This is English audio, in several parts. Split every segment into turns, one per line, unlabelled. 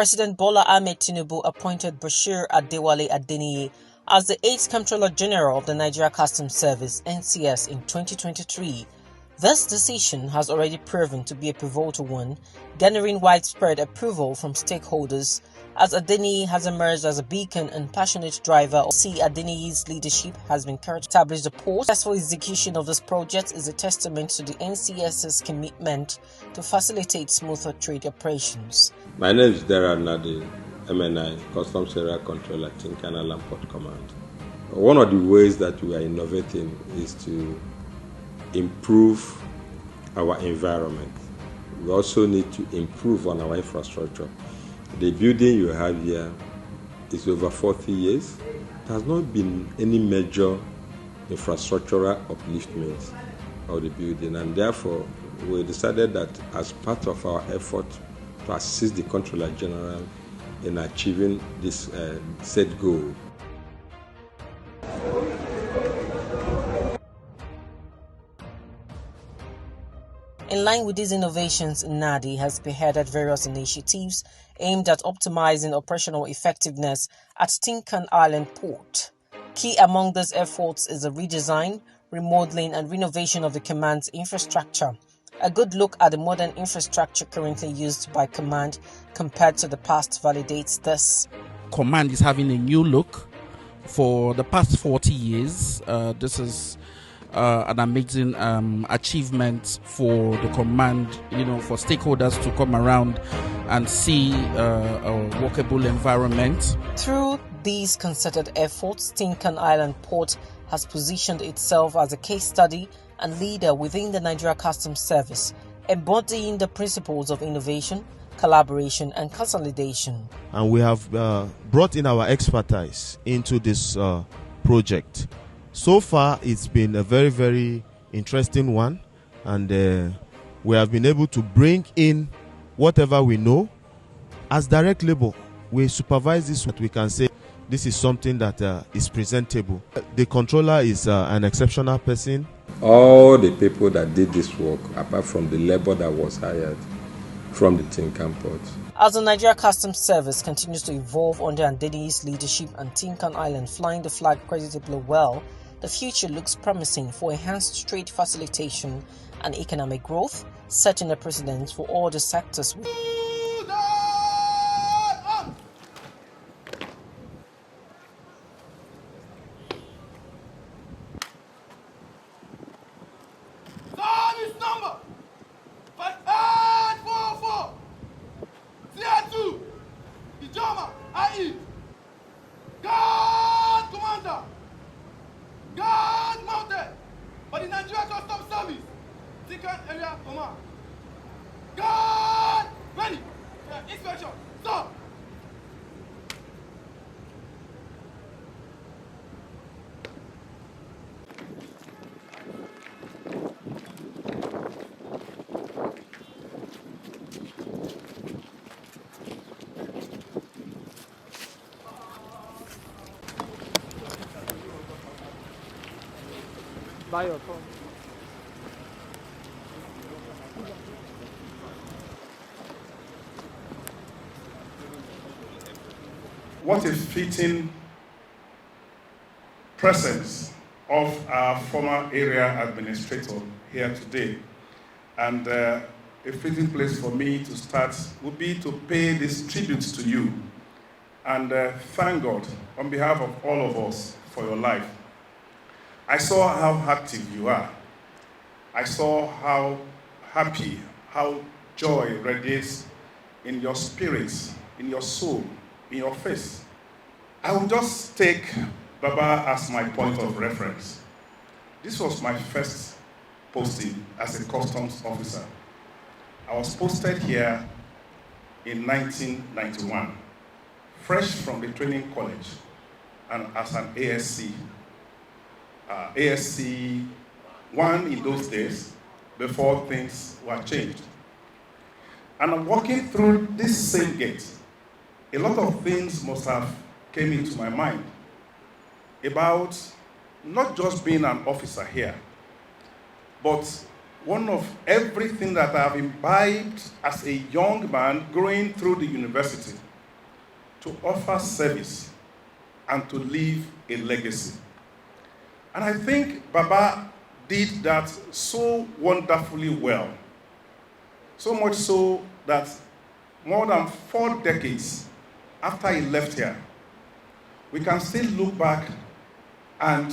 President Bola Ahmed Tinubu appointed Bashir Adewale Adeniyi as the 8th Comptroller General of the Nigeria Customs Service (NCS) in 2023. This decision has already proven to be a pivotal one, garnering widespread approval from stakeholders, as Adeniyi has emerged as a beacon and passionate driver. Adeniyi's leadership has been carried to establish the post. Successful execution of this project is a testament to the NCS's commitment to facilitate smoother trade operations.
My name is DERA, MNI, Customs Area Controller, TINCAN and Port Command. One of the ways that we are innovating is to improve our environment. We also need to improve on our infrastructure. The building you have here is over 40 years. There has not been any major infrastructural upliftment of the building, and therefore we decided that as part of our effort to assist the Comptroller General in achieving this set goal.
In line with these innovations, NADI has spearheaded various initiatives aimed at optimizing operational effectiveness at TINCAN Island Port. Key among these efforts is the redesign, remodeling and renovation of the command's infrastructure. A good look at the modern infrastructure currently used by Command compared to the past validates this.
Command is having a new look. For the past 40 years, this is an amazing achievement for the command, for stakeholders to come around and see a workable environment.
Through these concerted efforts, TINCAN Island Port has positioned itself as a case study and leader within the Nigeria Customs Service, embodying the principles of innovation, collaboration and consolidation.
And we have brought in our expertise into this project. So far, it's been a very, very interesting one, and we have been able to bring in whatever we know. As direct labor, we supervise this, what we can say this is something that is presentable. The controller is an exceptional person.
All the people that did this work, apart from the labor that was hired from the TINCAN port.
As the Nigeria Customs Service continues to evolve under Adeniyi's leadership and TINCAN Island flying the flag creditably well, the future looks promising for enhanced trade facilitation and economic growth, setting a precedent for all the sectors.
Service number 5844 CR2 Ijoma IE Guard Commander Guard Mounted for the Nigeria Customs Service TINCAN Area Command. Guard ready. Inspection. Stop.
By your phone.
What a fitting presence of our former area administrator here today. And a fitting place for me to start would be to pay this tribute to you and thank God on behalf of all of us for your life. I saw how active you are. I saw how happy, how joy radiates in your spirits, in your soul, in your face. I will just take Baba as my point of reference. This was my first posting as a customs officer. I was posted here in 1991, fresh from the training college and as an ASC. ASC 1 in those days, before things were changed. And I'm walking through this same gate. A lot of things must have came into my mind about not just being an officer here, but one of everything that I've imbibed as a young man going through the university. to offer service, and to leave a legacy. And I think Baba did that so wonderfully well. So much so that more than 4 decades after he left here, we can still look back and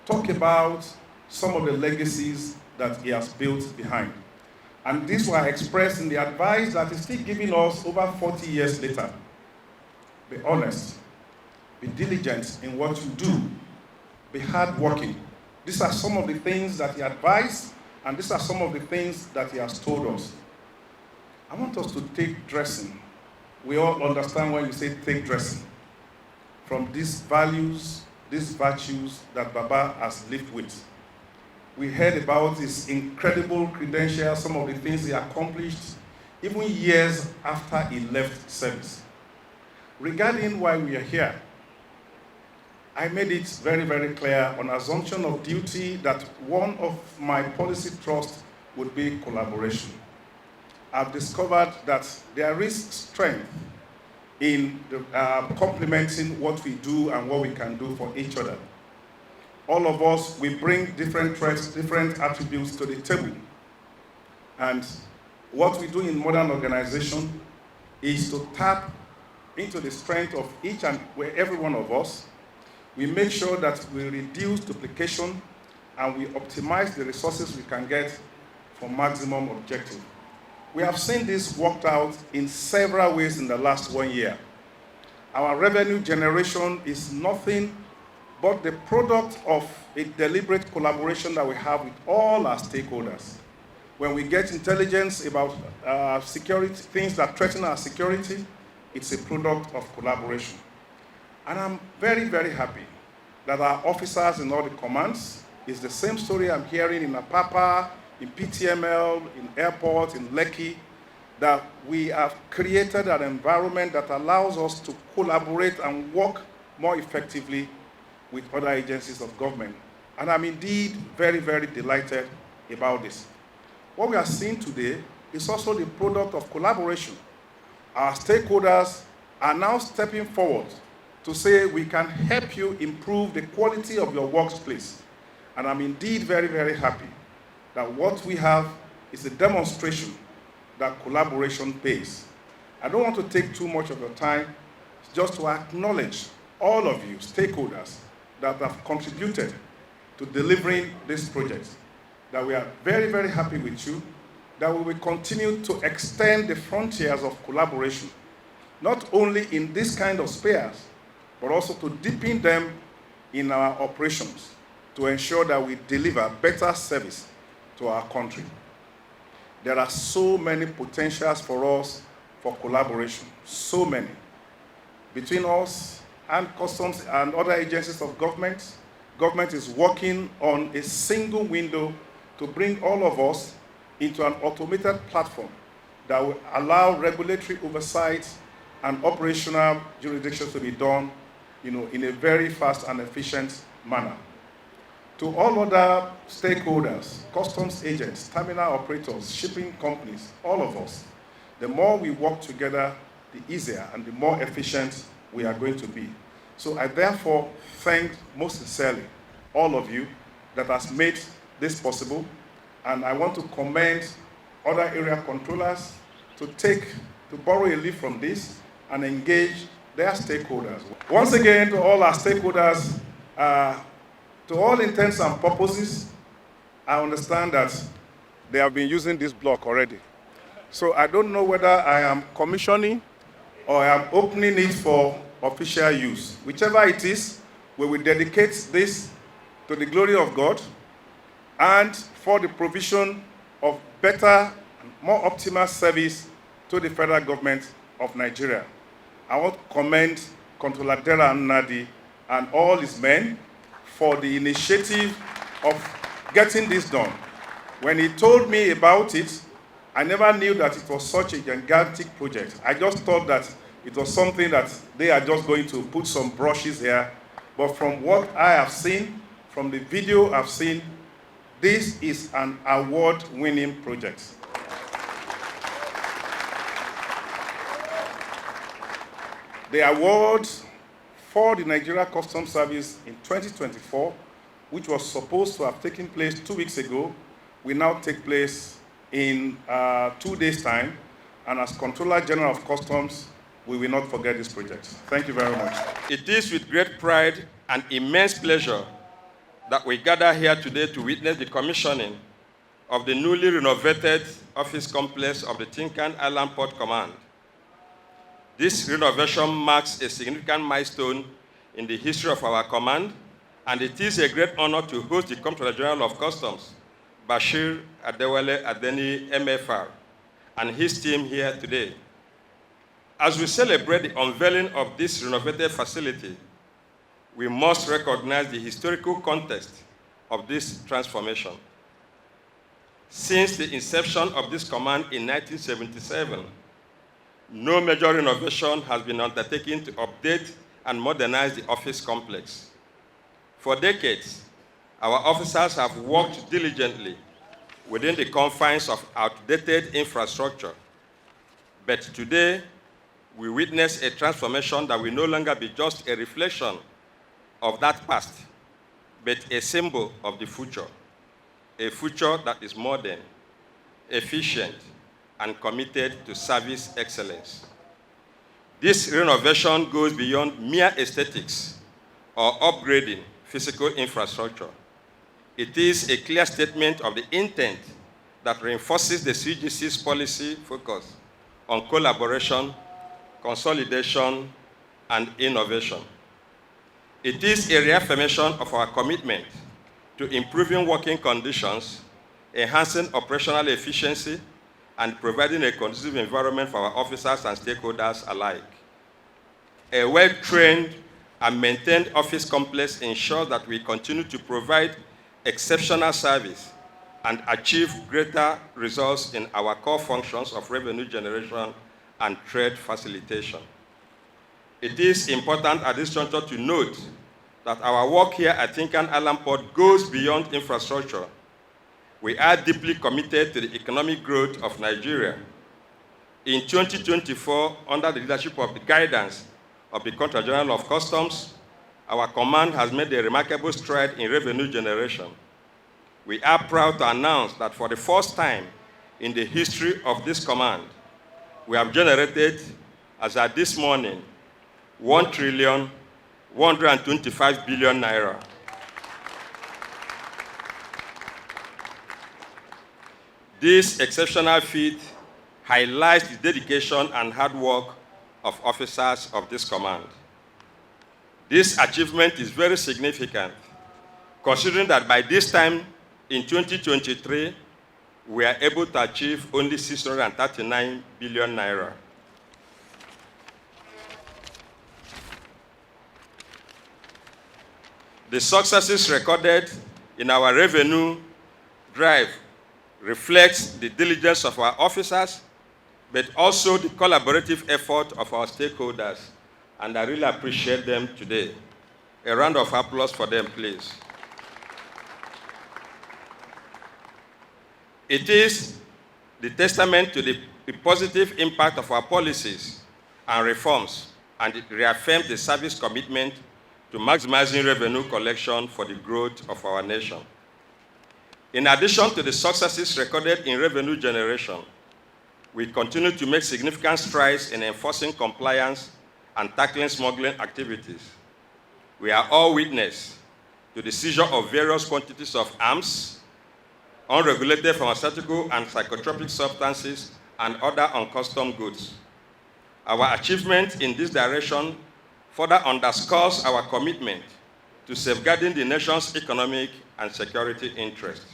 talk about some of the legacies that he has built behind. And these were expressed in the advice that he's still giving us over 40 years later. Be honest, be diligent in what you do, be hardworking. These are some of the things that he advised, and these are some of the things that he has told us. I want us to take dressing. We all understand when you say take dressing, from these values, these virtues that Baba has lived with. We heard about his incredible credentials, some of the things he accomplished, even years after he left service. Regarding why we are here, I made it very, very clear on assumption of duty that one of my policy thrusts would be collaboration. I've discovered that there is strength in complementing what we do and what we can do for each other. All of us, we bring different traits, different attributes to the table. And what we do in modern organization is to tap into the strength of each and every one of us. We make sure that we reduce duplication and we optimize the resources we can get for maximum objective. We have seen this worked out in several ways in the last 1 year. Our revenue generation is nothing but the product of a deliberate collaboration that we have with all our stakeholders. When we get intelligence about security, things that threaten our security, it's a product of collaboration. And I'm very, very happy that our officers in all the commands, is the same story I'm hearing in Apapa, in PTML, in airport, in Lekki, that we have created an environment that allows us to collaborate and work more effectively with other agencies of government. And I'm indeed very, very delighted about this. What we are seeing today is also the product of collaboration. Our stakeholders are now stepping forward to say we can help you improve the quality of your workplace. And I'm indeed very, very happy that what we have is a demonstration that collaboration pays. I don't want to take too much of your time, just to acknowledge all of you stakeholders that have contributed to delivering this project, that we are very, very happy with you, that we will continue to extend the frontiers of collaboration, not only in this kind of spheres, but also to deepen them in our operations to ensure that we deliver better service to our country. There are so many potentials for us for collaboration, so many. Between us and customs and other agencies of government, government is working on a single window to bring all of us into an automated platform that will allow regulatory oversight and operational jurisdictions to be done, in a very fast and efficient manner. To all other stakeholders, customs agents, terminal operators, shipping companies, all of us, the more we work together, the easier and the more efficient we are going to be. So I therefore thank most sincerely all of you that has made this possible, and I want to commend other area controllers to borrow a leaf from this and engage their stakeholders. Once again, to all our stakeholders, to all intents and purposes, I understand that they have been using this block already. So I don't know whether I am commissioning or I am opening it for official use. Whichever it is, we will dedicate this to the glory of God and for the provision of better, more optimal service to the federal government of Nigeria. I want to commend Controller DERA Nadi and all his men for the initiative of getting this done. When he told me about it, I never knew that it was such a gigantic project. I just thought that it was something that they are just going to put some brushes here. But from what I have seen, from the video I've seen, this is an award-winning project. The awards for the Nigeria Customs Service in 2024, which was supposed to have taken place 2 weeks ago, will now take place in 2 days' time. And as Controller General of Customs, we will not forget this project. Thank you very much.
It is with great pride and immense pleasure that we gather here today to witness the commissioning of the newly renovated office complex of the TINCAN Island Port Command. This renovation marks a significant milestone in the history of our command, and it is a great honor to host the Comptroller General of Customs, Bashir Adewale Adeni, MFR, and his team here today. As we celebrate the unveiling of this renovated facility, we must recognize the historical context of this transformation. Since the inception of this command in 1977, no major renovation has been undertaken to update and modernize the office complex. For decades, our officers have worked diligently within the confines of outdated infrastructure. But today, we witness a transformation that will no longer be just a reflection of that past, but a symbol of the future, a future that is modern, efficient, and committed to service excellence. This renovation goes beyond mere aesthetics or upgrading physical infrastructure. It is a clear statement of the intent that reinforces the CGC's policy focus on collaboration, consolidation, and innovation. It is a reaffirmation of our commitment to improving working conditions, enhancing operational efficiency, and providing a conducive environment for our officers and stakeholders alike. A well-trained and maintained office complex ensures that we continue to provide exceptional service and achieve greater results in our core functions of revenue generation and trade facilitation. It is important at this juncture to note that our work here at TINCAN Island Port goes beyond infrastructure. We are deeply committed to the economic growth of Nigeria. In 2024, under the leadership of the guidance of the Comptroller General of Customs, our command has made a remarkable stride in revenue generation. We are proud to announce that for the first time in the history of this command, we have generated, as at this morning, 1,125 billion naira. This exceptional feat highlights the dedication and hard work of officers of this command. This achievement is very significant, considering that by this time in 2023, we are able to achieve only 639 billion naira. The successes recorded in our revenue drive reflects the diligence of our officers, but also the collaborative effort of our stakeholders, and I really appreciate them today. A round of applause for them, please. It is the testament to the positive impact of our policies and reforms, and it reaffirms the service commitment to maximizing revenue collection for the growth of our nation. In addition to the successes recorded in revenue generation, we continue to make significant strides in enforcing compliance and tackling smuggling activities. We are all witness to the seizure of various quantities of arms, unregulated pharmaceutical and psychotropic substances, and other uncustomed goods. Our achievement in this direction further underscores our commitment to safeguarding the nation's economic and security interests.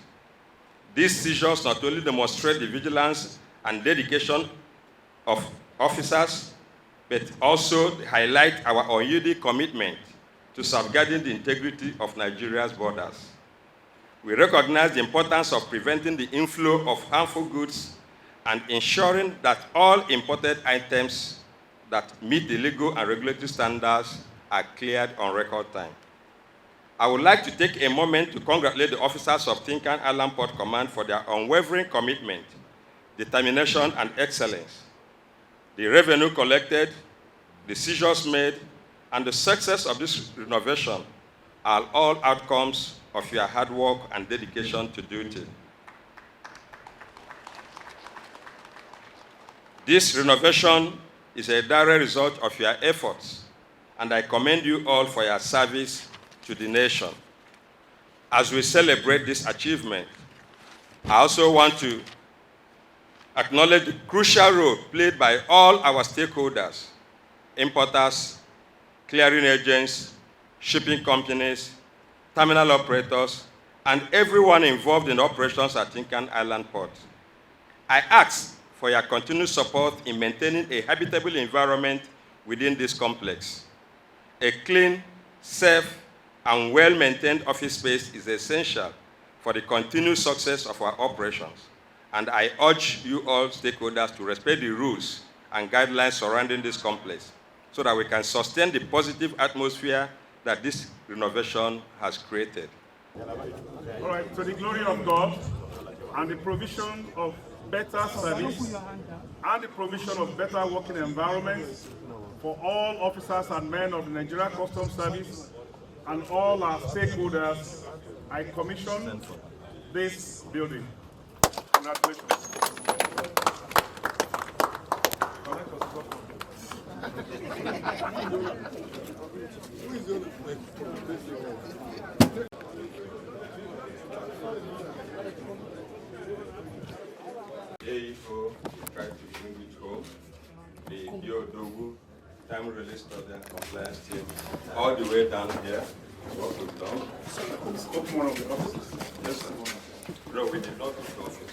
These seizures not only demonstrate the vigilance and dedication of officers, but also highlight our unyielding commitment to safeguarding the integrity of Nigeria's borders. We recognize the importance of preventing the inflow of harmful goods and ensuring that all imported items that meet the legal and regulatory standards are cleared on record time. I would like to take a moment to congratulate the officers of TINCAN Island Port Command for their unwavering commitment, determination, and excellence. The revenue collected, decisions made, and the success of this renovation are all outcomes of your hard work and dedication to duty. This renovation is a direct result of your efforts, and I commend you all for your service to the nation. As we celebrate this achievement, I also want to acknowledge the crucial role played by all our stakeholders, importers, clearing agents, shipping companies, terminal operators, and everyone involved in operations at TINCAN Island Port. I ask for your continued support in maintaining a habitable environment within this complex. A clean, safe, and well-maintained office space is essential for the continued success of our operations, and I urge you all stakeholders to respect the rules and guidelines surrounding this complex so that we can sustain the positive atmosphere that this renovation has created.
All right, to the glory of God and the provision of better service and the provision of better working environments for all officers and men of the Nigeria Customs Service and all our stakeholders, I commission this building. Congratulations.
AEO tried to bring it home. The DOW, time release study and compliance team, all the way down here, what we've done.
Open one of the offices.
Yes, sir. No, we did not open the offices.